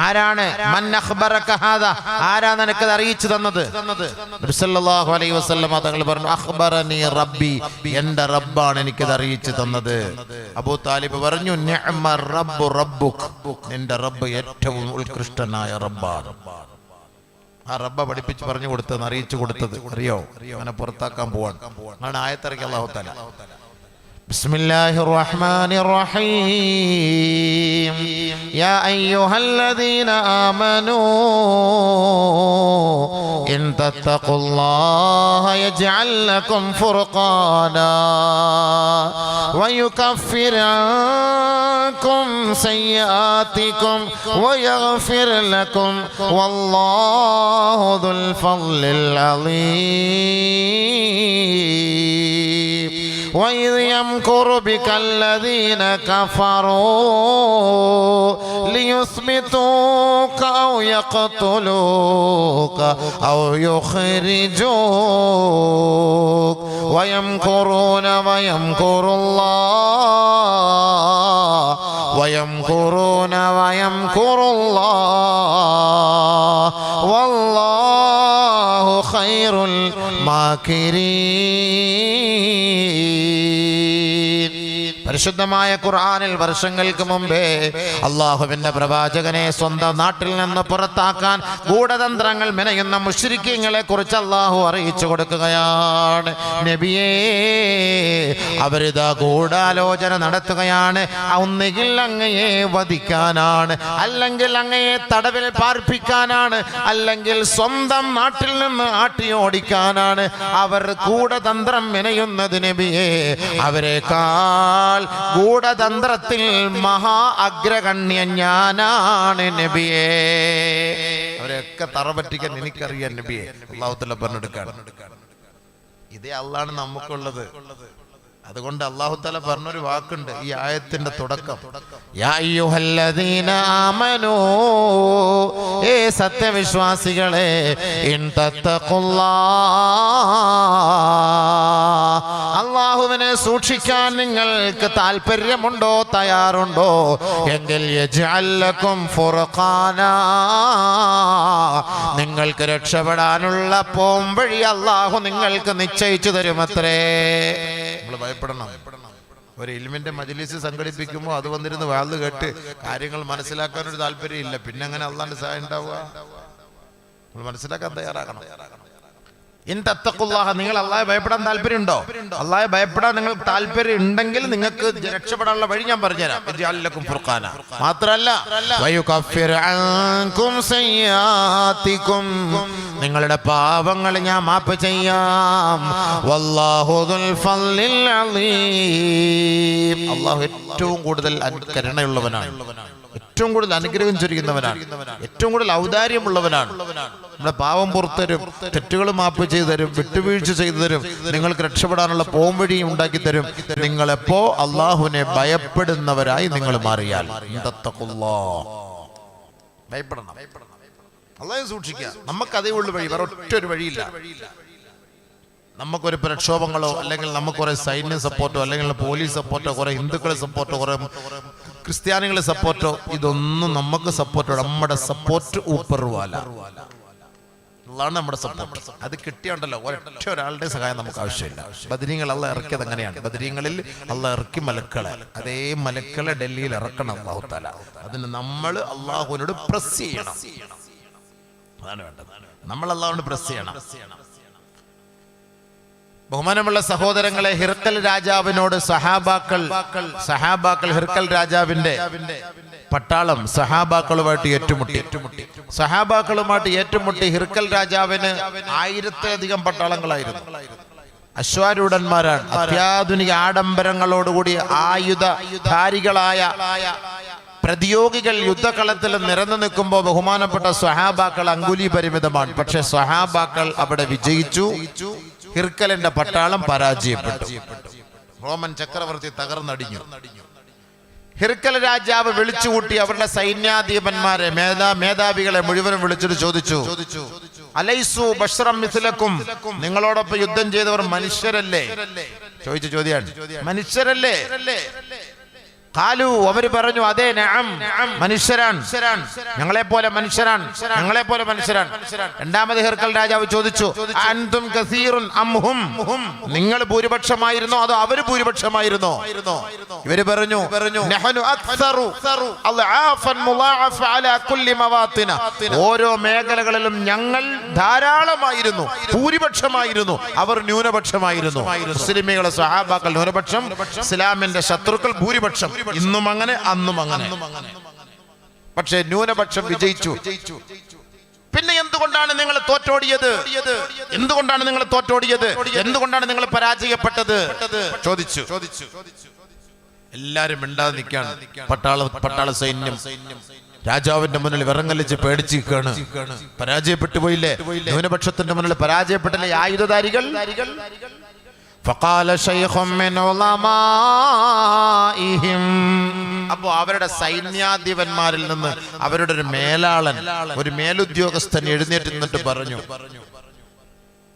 A: ആരാണ്? മൻ അഖ്ബറക ഹാദാ, ആരാ നിനക്കത് അറിയിച്ചു തന്നത്? നബി സല്ലല്ലാഹു അലൈഹി വസല്ലം തങ്ങൾ പറഞ്ഞു, അഖ്ബറനി റബ്ബി, എൻ്റെ റബ്ബാണ് എനിക്കത് അറിയിച്ചു തന്നത്. അബൂ താലിബ് പറഞ്ഞു, നിഅമ റബ്ബു റബ്ബുക്, നിന്റെ റബ്ബ് ഏറ്റവും ഉത്കൃഷ്ടനായ റബ്ബാണ്. ആ റബ്ബ പഠിപ്പിച്ച് പറഞ്ഞു കൊടുത്തത്, അറിയിച്ചു കൊടുത്തത്. അറിയോ? അവനെ പുറത്താക്കാൻ പോവാൻ ആണ് ആയത്തിറക്കി അല്ലാഹു തആല. بسم الله الرحمن الرحيم يا أيها الذين آمنوا إن تتقوا الله يجعل لكم فرقانا ويكفر عنكم سيئاتكم ويغفر لكم والله ذو الفضل العظيم وإذ يمكر بك الذين كفروا ليثبتوك أو يقتلوك أو يخرجوك ويمكرون ويمكر الله والله خير الماكرين. പരിശുദ്ധമായ ഖുർആനിൽ വർഷങ്ങൾക്ക് മുമ്പേ അല്ലാഹുവിന്റെ പ്രവാചകനെ സ്വന്തം നാട്ടിൽ നിന്ന് പുറത്താക്കാൻ ഗൂഢതന്ത്രങ്ങൾ മെനയുന്ന മുശ്രിക്കീങ്ങളെ കുറിച്ച് അല്ലാഹു അറിയിച്ചു കൊടുക്കുകയാണ്. നബിയേ, അവരിതാ ഗൂഢാലോചന നടത്തുകയാണ്. ഒന്നുകിൽ അങ്ങയെ വധിക്കാനാണ്, അല്ലെങ്കിൽ അങ്ങയെ തടവിൽ പാർപ്പിക്കാനാണ്, അല്ലെങ്കിൽ സ്വന്തം നാട്ടിൽ നിന്ന് ആട്ടിയോടിക്കാനാണ് അവർ ഗൂഢതന്ത്രം മെനയുന്നത്. നബിയേ, അവരെക്കാൾ ഗൂഢതന്ത്രത്തിൽ മഹാ അഗ്രഗണ്യൻ ഞാനാണ് നബിയേ. അവരെയൊക്കെ തറപറ്റിക്കാൻ എനിക്കറിയാം നബിയെ. അല്ലാഹു തആല പറഞ്ഞെടുക്കാണ്. ഇതേ അള്ളാണ് നമുക്കുള്ളത്. അതുകൊണ്ട് അല്ലാഹു തആല പറഞ്ഞൊരു വാക്കുണ്ട് ഈ ആയത്തിന്റെ തുടക്കം, യാ അയ്യുഹല്ലദീന ആമനൂ, ഏ സത്യവിശ്വാസികളെ, ഇൻ തത്തഖുല്ലാഹ്, അല്ലാഹുവിനെ സൂക്ഷിക്കാൻ നിങ്ങൾക്ക് താല്പര്യമുണ്ടോ, തയ്യാറുണ്ടോ എങ്കിൽ യജ്അൽ ലക്കും ഫുർഖാനാ, നിങ്ങൾക്ക് രക്ഷപ്പെടാനുള്ള പോംവഴി അല്ലാഹു നിങ്ങൾക്ക് നിശ്ചയിച്ചു തരുമത്രേ. നമ്മൾ ഭയപ്പെടണം. ഒരു ഇൽമിന്റെ മജ്‌ലിസ് സംഘടിപ്പിക്കുമ്പോൾ അത് വന്നിരുന്ന് വാള് കേട്ട് കാര്യങ്ങൾ മനസ്സിലാക്കാനൊരു താല്പര്യം ഇല്ല. പിന്നെ അങ്ങനെ അള്ളാന്റെ സഹായം ഉണ്ടാവുക? നമ്മൾ മനസ്സിലാക്കാൻ തയ്യാറാകണം. ഇൻ തത്തഖുല്ലാഹ, നിങ്ങൾ അള്ളാഹെ ഭയപ്പെടാൻ താല്പര്യമുണ്ടോ? അള്ളാഹെ ഭയപ്പെടാൻ നിങ്ങൾ താല്പര്യം ഉണ്ടെങ്കിൽ നിങ്ങൾക്ക് രക്ഷപ്പെടാനുള്ള വഴി ഞാൻ പറഞ്ഞുതരാം. യജ്അൽ ലക്കും ഫുർഖാന. മാത്രമല്ല വയുകഫിർ അൻകും സയ്യാത്തിക്കും, നിങ്ങളുടെ പാപങ്ങൾ ഞാൻ മാപ്പ് ചെയ്യാം. വല്ലാഹു ദുൽ ഫളിൽ അലീം, അള്ളാഹു ഏറ്റവും കൂടുതൽ കരുണയുള്ളവനാണ്, ഏറ്റവും കൂടുതൽ അനുഗ്രഹം ചൊരിയുന്നവനാണ്, ഏറ്റവും കൂടുതൽ ഔദാര്യമുള്ളവനാണ്. നമ്മുടെ പാവം പുറത്തു തരും, തെറ്റുകൾ മാപ്പ് ചെയ്തു തരും, വിട്ടുവീഴ്ച ചെയ്തു തരും, നിങ്ങൾക്ക് രക്ഷപ്പെടാനുള്ള പോംവഴിയും ഉണ്ടാക്കി തരും. നിങ്ങളെപ്പോ അള്ളാഹുവിനെ ഭയപ്പെടുന്നവരായി നിങ്ങൾ മാറിയാൽ. ഭയപ്പെടണം, അള്ളാഹു സൂക്ഷിക്കുക. നമുക്കതേ ഉള്ളു വഴി, വേറെ ഒറ്റൊരു വഴിയില്ല. നമുക്കൊരു പ്രക്ഷോഭങ്ങളോ അല്ലെങ്കിൽ നമുക്ക് കുറെ സൈന്യ സപ്പോർട്ടോ അല്ലെങ്കിൽ പോലീസ് സപ്പോർട്ടോ കുറെ ഹിന്ദുക്കളെ സപ്പോർട്ടോ കുറെ ക്രിസ്ത്യാനികളെ സപ്പോർട്ടോ ഇതൊന്നും നമുക്ക് സപ്പോർട്ടോ. നമ്മുടെ സപ്പോർട്ട് ഊപ്പർവാല അതാണ് നമ്മുടെ സപ്പോർട്ട്. അത് കിട്ടിയുണ്ടല്ലോ ഒറ്റ ഒരാളുടെ സഹായം നമുക്ക് ആവശ്യമില്ല. ബദരീങ്ങൾ അള്ളാഹ് ഇറക്കിയത് അങ്ങനെയാണ്. ബദരീങ്ങളിൽ അള്ളാഹ് ഇറക്കി മലക്കളെ, അതേ മലക്കളെ ഡൽഹിയിൽ ഇറക്കണം അല്ലാഹു തആല. അതിന് നമ്മൾ അള്ളാഹുവിനോട് പ്രസ് ചെയ്യണം. അതാണ് വേണ്ടത്. നമ്മൾ അള്ളാഹുവിനോട് പ്രസ് ചെയ്യണം. ബഹുമാനമുള്ള സഹോദരങ്ങളെ, ഹിർക്കൽ രാജാവിനോട് സഹാബാക്കൾ ഹിർക്കൽ രാജാവിന്റെ പട്ടാളം സഹാബാക്കളുമായിട്ട് ഏറ്റുമുട്ടി. ഹിർക്കൽ രാജാവിന് 1000-ലധികം പട്ടാളങ്ങളായിരുന്നു. അശ്വാരൂഢന്മാരാണ്. അത്യാധുനിക ആഡംബരങ്ങളോടുകൂടി ആയുധധാരികളായ പ്രതിയോഗികൾ യുദ്ധകളത്തിൽ നിരന്നു നിൽക്കുമ്പോൾ ബഹുമാനപ്പെട്ട സ്വഹാബാക്കൾ അങ്കുലി പരിമിതമാണ്. പക്ഷെ സ്വഹാബാക്കൾ അവിടെ വിജയിച്ചു. ഹിർക്കലിന്റെ പട്ടാളം പരാജയപ്പെട്ടു. റോമൻ ചക്രവർത്തി തകർന്നടിഞ്ഞു. ഹിർക്കൽ രാജാവ് വിളിച്ചുകൂട്ടി അവരുടെ സൈന്യാധിപന്മാരെ, മേധാവികളെ മുഴുവനും വിളിച്ചിട്ട് ചോദിച്ചു, അലൈസു ബശ്റം മിസ്ലക്കും, നിങ്ങളോടൊപ്പം യുദ്ധം ചെയ്തവർ മനുഷ്യരല്ലേ? ചോദിച്ച ചോദ്യമാണ്, മനുഷ്യരല്ലേ? ഖാലു, അവര് പറഞ്ഞു, അതെ, നഅം, മനുഷ്യരാണ്, ഞങ്ങളെ പോലെ മനുഷ്യരാണ്. രണ്ടാമത് ഹിർക്കൽ രാജാവ് ചോദിച്ചു, അൻതും കസീറുൻ അം ഹും, നിങ്ങൾ ഭൂരിപക്ഷമായിരുന്നോ അതോ അവര് ഭൂരിപക്ഷമായിരുന്നോ? ഇവര് പറഞ്ഞു, നഹ്നു അക്സറു അൽആഫൻ മുളാഅഫ അലാ കുല്ലി മവാത്തിന, ഓരോ മേഖലകളിലും ഞങ്ങൾ ധാരാളമായിരുന്നു, ഭൂരിപക്ഷമായിരുന്നു, അവർ ന്യൂനപക്ഷമായിരുന്നു. മുസ്ലിമീങ്ങളെ സ്വഹാബാക്കൾ ന്യൂനപക്ഷം, ഇസ്ലാമിന്റെ ശത്രുക്കൾ ഭൂരിപക്ഷം. ഇന്നും അങ്ങനെ, അന്നും അങ്ങനെ. പക്ഷേ ന്യൂനപക്ഷം വിജയിച്ചു. പിന്നെ എന്തുകൊണ്ടാണ് നിങ്ങൾ തോറ്റോടിയത്? എന്തുകൊണ്ടാണ് നിങ്ങൾ പരാജയപ്പെട്ടത്? ചോദിച്ചു. എല്ലാരും മിണ്ടാതെ നിൽക്കാണ്. പട്ടാള സൈന്യം രാജാവിന്റെ മുന്നിൽ വിറങ്ങലിച്ച് പേടിച്ച് നിൽക്കാണ്. പരാജയപ്പെട്ടു പോയില്ലേ? ന്യൂനപക്ഷത്തിന്റെ മുന്നിൽ പരാജയപ്പെട്ടില്ലേ ആയുധധാരികൾ? ഫഖാല ശൈഖും മിൻ ഉലമാഇഹിം, അപ്പോൾ അവരുടെ സൈന്യാധിപന്മാരിൽ നിന്ന് അവരുടെ ഒരു മേലാളൻ, ഒരു മേലുദ്യോഗസ്ഥൻ എഴുന്നേറ്റ് നിന്നിട്ട് പറഞ്ഞു,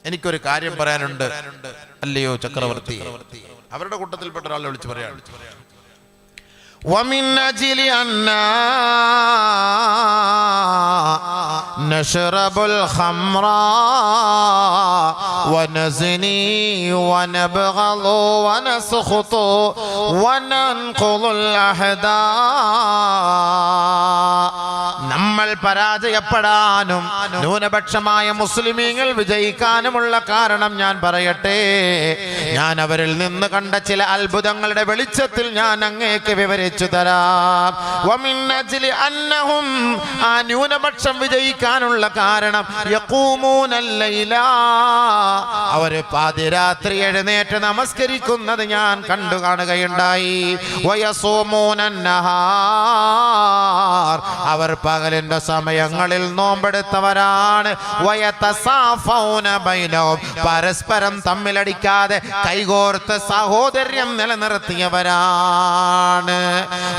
A: എനിക്കൊരു കാര്യം പറയാനുണ്ട് അല്ലയോ ചക്രവർത്തി. അവരുടെ കൂട്ടത്തിൽപ്പെട്ട ഒരാളെ വിളിച്ച് പറയാണ്, ومن أجل أننا نشرب الخمر ونزني ونبغض ونسخط وننقض الأحداء, നമ്മൾ പരാജയപ്പെടാനും ന്യൂനപക്ഷമായ മുസ്ലിമീങ്ങൾ വിജയിക്കാനുമുള്ള കാരണം ഞാൻ പറയട്ടെ. ഞാൻ അവരിൽ നിന്ന് കണ്ട ചില അത്ഭുതങ്ങളുടെ വെളിച്ചത്തിൽ ഞാൻ അങ്ങേക്ക് വിവരിച്ചു തരാം. വമിൻ അജ്ലി അന്നഹും, ആ ന്യൂനപക്ഷം വിജയിക്കാനുള്ള കാരണം യഖൂമൂനൽ ലൈല, അവർ പാതിരാത്രി എഴുന്നേറ്റ് നമസ്കരിക്കുന്നത് ഞാൻ കണ്ടു കാണുകയുണ്ടായി. വയസൂമൂനൻ നഹാർ, അവർ പകലിന്റെ സമയങ്ങളിൽ നോമ്പെടുത്തവരാണ്. വയതസാഫൗന ബൈനഹും, പരസ്പരം തമ്മിലടിക്കാതെ കൈകോർത്ത് സഹോദര്യം നിലനിർത്തിയവരാണ്.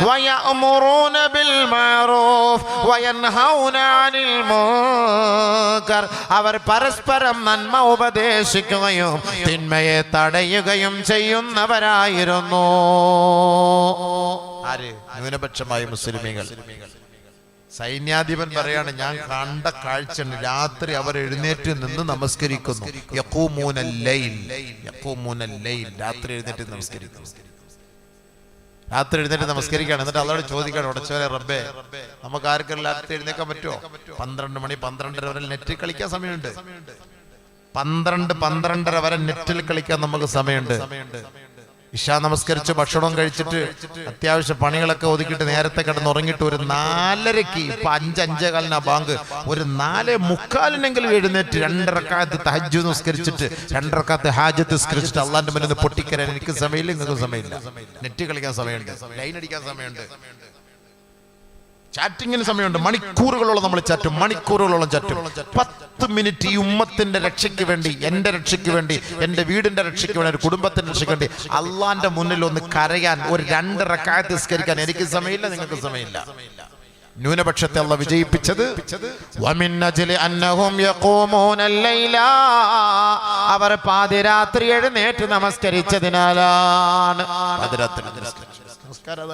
A: വയഅമുറൂന ബിൽ മഅറൂഫ് വയൻഹൗന അനിൽ മുൻകർ, അവർ പരസ്പരം നന്മ ഉപദേശിക്കുകയും തിന്മയെ തടയുകയും ചെയ്യുന്നവരായിരുന്നു. ആര്? ന്യൂനപക്ഷമായ മുസ്ലിമീങ്ങൾ. സൈന്യാധിപൻ പറയാണ്, ഞാൻ കണ്ട കാഴ്ച, രാത്രി അവർ എഴുന്നേറ്റ് നിന്ന് നമസ്കരിക്കുന്നു. യഖൂമൂനൽ ലൈൽ, രാത്രി എഴുന്നേറ്റ് നമസ്കരിക്കുന്നു. രാത്രി എഴുന്നേറ്റ് നമസ്കരിക്കുകയാണ്. എന്നിട്ട് അള്ളാഹുവോട് ചോദിക്കുകയാണ്, ഉടച്ചവരെ റബ്ബേ, നമുക്ക് ആർക്കെങ്കിലും രാത്രി എഴുന്നേക്കാൻ പറ്റുമോ? 12 മണി 12:30 വരെ നെറ്റ് കളിക്കാൻ സമയമുണ്ട്. 12-12:30 വരെ നെറ്റിൽ കളിക്കാൻ നമുക്ക് സമയമുണ്ട്. ഇശാ നമസ്കരിച്ച് ഭക്ഷണം കഴിച്ചിട്ട് അത്യാവശ്യം പണികളൊക്കെ ഒതുക്കിയിട്ട് നേരത്തെ കിടന്നുറങ്ങിയിട്ട് ഒരു 4:30-ക്ക് ഇപ്പൊ 5-5:15 ബാങ്ക്, ഒരു 4:45 എഴുന്നേറ്റ് 2 റക്അത്ത് തഹജ്ജുദ് നിസ്കരിച്ചിട്ട് 2 റക്അത്ത് ഹാജത്ത് നിസ്കരിച്ചിട്ട് അള്ളാന്റെ മുന്നിൽ നിന്ന് പൊട്ടിക്കരാൻ എനിക്ക് സമയമില്ല, നിങ്ങൾക്ക് സമയമില്ല. നെറ്റ് കളിക്കാൻ സമയമുണ്ട്, ലൈൻ അടിക്കാൻ സമയമുണ്ട്, ചാറ്റിങ്ങിന് സമയമുണ്ട്. മണിക്കൂറുകളോളം നമ്മൾ ചാറ്റും, മണിക്കൂറുകളോളം ചാറ്റും. 10 മിനിറ്റ് ഈ ഉമ്മത്തിന്റെ രക്ഷയ്ക്ക് വേണ്ടി, എന്റെ രക്ഷയ്ക്ക് വേണ്ടി, എന്റെ വീടിന്റെ രക്ഷയ്ക്ക് വേണ്ടി, ഒരു കുടുംബത്തിന്റെ രക്ഷയ്ക്ക് വേണ്ടി അള്ളാന്റെ മുന്നിൽ ഒന്ന് കരയാൻ, ഒരു 2 റക്അത്ത് നിസ്കരിക്കാൻ എനിക്ക് സമയമില്ല, നിങ്ങൾക്ക് സമയമില്ല. ന്യൂനപക്ഷത്തെ അള്ളാഹ് വിജയിപ്പിച്ചത് അവർ പാതിരാത്രി എഴുന്നേറ്റ് നമസ്കരിച്ചതിനാലാണ്. നമസ്കാരം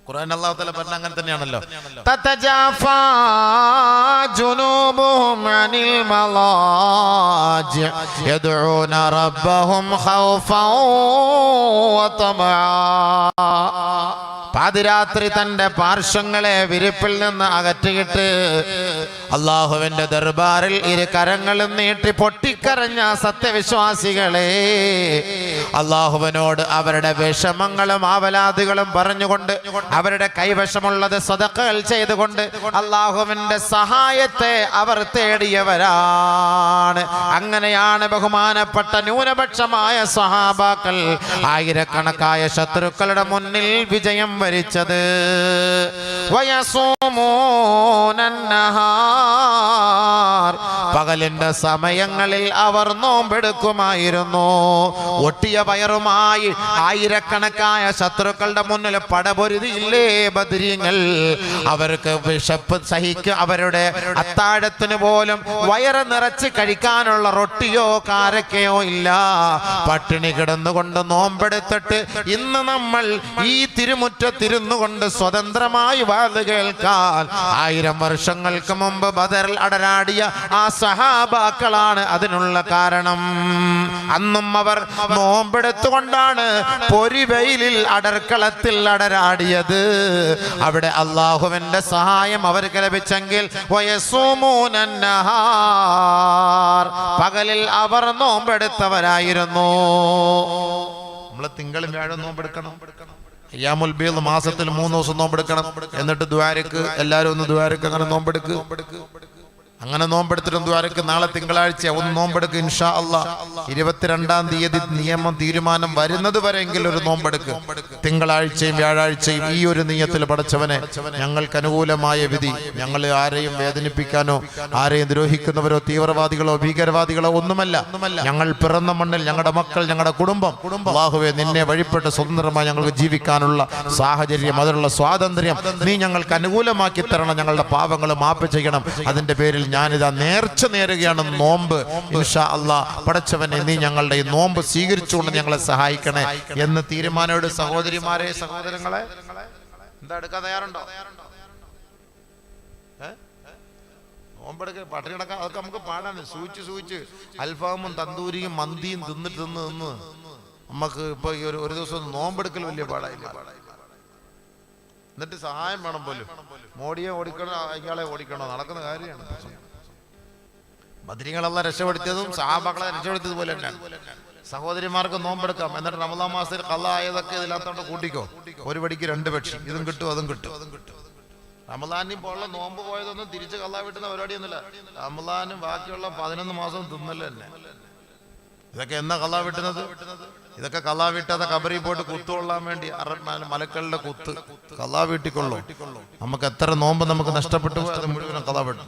A: ഖുർആൻ അല്ലാഹു തആല പറഞ്ഞ അങ്ങനെ തന്നെയാണല്ലോ. തതജാഫാ ജുനൂബുഹും അനിൽ മലാജി യദ്ഊന റബ്ബഹും ഖൗഫൻ വതമആ. പാതിരാത്രി തന്റെ പാർശ്വങ്ങളെ വിരിപ്പിൽ നിന്ന് അകറ്റിയിട്ട് അള്ളാഹുവിന്റെ ദർബാറിൽ 2 കരങ്ങളും നീട്ടി പൊട്ടിക്കരഞ്ഞ സത്യവിശ്വാസികളെ അള്ളാഹുവിനോട് അവരുടെ വിഷമങ്ങളും ആവലാദികളും പറഞ്ഞുകൊണ്ട്, അവരുടെ കൈവശമുള്ളത് സദഖകൾ ചെയ്തുകൊണ്ട് അള്ളാഹുവിന്റെ സഹായത്തെ അവർ തേടിയവരാണ്. അങ്ങനെയാണ് ബഹുമാനപ്പെട്ട ന്യൂനപക്ഷമായ സ്വഹാബാക്കൾ ആയിരക്കണക്കായ ശത്രുക്കളുടെ മുന്നിൽ വിജയം വരിച്ചത്. പകലിന്റെ സമയങ്ങളിൽ അവർ നോമ്പെടുക്കുമായിരുന്നു. ഒട്ടിയ വയറുമായി ആയിരക്കണക്കായ ശത്രുക്കളുടെ മുന്നിൽ പടപൊരുതിയില്ലേ ബദരീങ്ങൾ. അവർക്ക് വിശപ്പ് സഹിക്കുക, അവരുടെ അത്താഴത്തിന് പോലും വയറ് നിറച്ച് കഴിക്കാനുള്ള റൊട്ടിയോ കാരക്കയോ ഇല്ല. പട്ടിണി കിടന്നുകൊണ്ട് നോമ്പെടുത്തിട്ട് ഇന്ന് നമ്മൾ ഈ തിരുമുറ്റത്തിരുന്നു കൊണ്ട് സ്വതന്ത്രമായി വാത് കേൾക്കാൻ 1000 വർഷങ്ങൾക്ക് മുമ്പ് ബദറിൽ അടരാടിയ ആ സഹാബാക്കളാണ് അതിനുള്ള കാരണം. അന്നും അവർ നോമ്പെടുത്തുകൊണ്ടാണ് പൊരിവെയിലിൽ അടർക്കളത്തിൽ അടരാടിയത്. അവിടെ അള്ളാഹുവിന്റെ സഹായം അവർക്ക് ലഭിച്ചെങ്കിൽ പകലിൽ അവർ നോമ്പെടുത്തവരായിരുന്നു. നമ്മള് തിങ്കളും വ്യാഴം നോമ്പെടുക്കണം. അയ്യാമുൽ ബീദ് മാസത്തിൽ 3 ദിവസം നോമ്പെടുക്കണം. എന്നിട്ട് ദ്വാരക്ക് എല്ലാവരും ഒന്ന് ദ്വാരക്ക് അങ്ങനെ നോമ്പെടുക്ക്. അങ്ങനെ നോമ്പെടുത്തിട്ടും ദ്വാരക്ക് നാളെ തിങ്കളാഴ്ച ഒന്ന് നോമ്പെടുക്ക് ഇൻഷാ അല്ലാഹ്. 22-ാം തീയതി നിയമം തീരുമാനം വരുന്നത് വരെയെങ്കിലും ഒരു നോമ്പെടുക്ക്. തിങ്കളാഴ്ചയും വ്യാഴാഴ്ചയും ഈ ഒരു നിയത്തിൽ പടച്ചവനെ ഞങ്ങൾക്ക് അനുകൂലമായ വിധി. ഞങ്ങൾ ആരെയും വേദനിപ്പിക്കാനോ ആരെയും ദ്രോഹിക്കുന്നവരോ തീവ്രവാദികളോ ഭീകരവാദികളോ ഒന്നുമല്ല. ഞങ്ങൾ പിറന്ന മണ്ണിൽ ഞങ്ങളുടെ മക്കൾ, ഞങ്ങളുടെ കുടുംബം അല്ലാഹുവേ നിന്നെ വഴിപ്പെട്ട് സ്വതന്ത്രമായി ഞങ്ങൾക്ക് ജീവിക്കാനുള്ള സാഹചര്യം, അതിനുള്ള സ്വാതന്ത്ര്യം നീ ഞങ്ങൾക്ക് അനുകൂലമാക്കി തരണം. ഞങ്ങളുടെ പാപങ്ങൾ മാപ്പ് ചെയ്യണം. അതിന്റെ പേരിൽ ഞാനിതാ നേർച്ച നേരുകയാണ് നോമ്പ്. ഇൻഷാ അല്ലാഹ് പടച്ചവനെ നീ ഞങ്ങളുടെ ഈ നോമ്പ് സ്വീകരിച്ചുകൊണ്ട് ഞങ്ങളെ സഹായിക്കണേ എന്ന് തീരുമാനോട് സഹോദരിമാരെ, സഹോദരങ്ങളെ, എന്താ എടുക്കാൻ തയ്യാറുണ്ടോ? നോമ്പെടുക്ക പട്ടിണി കിടക്കാൻ അതൊക്കെ നമുക്ക് പാടാണ്. സൂചിച്ച് അൽഫാമും തന്തൂരിയും മന്തിയും തിന്ന് നമുക്ക് ഇപ്പൊ ഈ ഒരു ദിവസം നോമ്പെടുക്കൽ വലിയ പാടായില്ല. എന്നിട്ട് സഹായം വേണം പോലും. മോഡിയെ ഓടിക്കണോ ഇയാളെ ഓടിക്കണോ നടക്കുന്ന കാര്യമാണ്. ബദരീങ്ങളെല്ലാം രക്ഷപ്പെടുത്തിയതും സഹാബാക്കളെ രക്ഷപ്പെടുത്തിയത് പോലെ തന്നെയാണ്. സഹോദരിമാർക്ക് നോമ്പെടുക്കാം. എന്നിട്ട് റമദാൻ മാസത്തിൽ ഖളാ ആയതൊക്കെ ഇതിനകത്തോട്ട് കൂട്ടിക്കോ. ഒരു പടിക്ക് 2 പക്ഷി, ഇതും കിട്ടും അതും കിട്ടും. റമദാനിൽ പോലുള്ള നോമ്പ് പോയതൊന്നും തിരിച്ച് ഖളാ വീട്ടുന്ന പരിപാടിയൊന്നുമില്ല. റമദാനും ബാക്കിയുള്ള 11 മാസം തിന്നല് തന്നെ. ഇതൊക്കെ എന്നാ ഖളാ വീട്ടുന്നത്? ഇതൊക്കെ ഖളാ വീട്ടാതെ ഖബറിൽ പോയിട്ട് കുത്തുകൊള്ളാൻ വേണ്ടി മലക്കളുടെ കുത്ത് ഖളാ വീട്ടിക്കൊള്ളൂ. നമുക്ക് എത്ര നോമ്പ് നമുക്ക് നഷ്ടപ്പെട്ടു, അത് മുഴുവനും ഖളാ വീട്ടും.